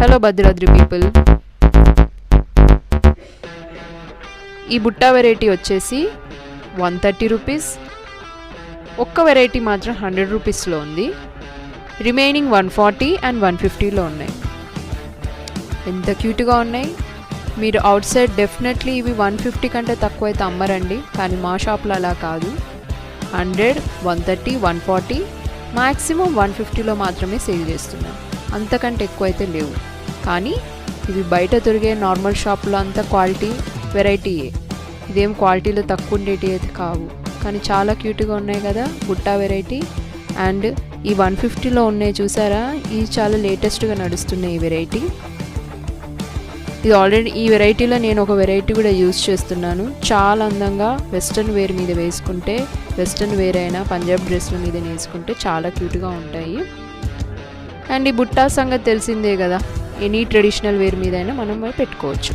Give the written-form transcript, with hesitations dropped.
Hello Bhadradri people, ఈ Butta variety వచ్చేసి 130 rupees. ఒక్క వెరైటీ మాత్రం 100 రూపీస్లో ఉంది. రిమైనింగ్ 140 అండ్ 150లో ఉన్నాయి. ఎంత క్యూట్గా ఉన్నాయి. మీరు అవుట్ సైడ్ డెఫినెట్లీ ఇవి 150 కంటే తక్కువ అయితే అమ్మరండి, కానీ మా షాప్లో అలా కాదు. 100, 130, 140, మ్యాక్సిమం 150లో మాత్రమే సేల్ చేస్తున్నాం. అంతకంటే ఎక్కువ అయితే లేవు. కానీ ఇవి బయట దొరికే నార్మల్ షాప్లో అంత క్వాలిటీ వెరైటీయే. ఇదేం క్వాలిటీలో తక్కువ ఉండేటి అయితే కావు, కానీ చాలా క్యూట్గా ఉన్నాయి కదా బుట్టా వెరైటీ. అండ్ ఈ 150లో ఉన్నాయి చూసారా, ఇవి చాలా లేటెస్ట్గా నడుస్తున్నాయి ఈ వెరైటీ. ఇది ఆల్రెడీ ఈ వెరైటీలో నేను ఒక వెరైటీ కూడా యూజ్ చేస్తున్నాను. చాలా అందంగా వెస్ట్రన్ వేర్ మీద వేసుకుంటే, వెస్ట్రన్ వేర్ అయినా పంజాబ్ డ్రెస్ల మీద వేసుకుంటే చాలా క్యూట్గా ఉంటాయి. అండ్ ఈ బుట్టా సంగతి తెలిసిందే కదా, ఎనీ ట్రెడిషనల్ వేర్ మీద అయినా మనం పెట్టుకోవచ్చు.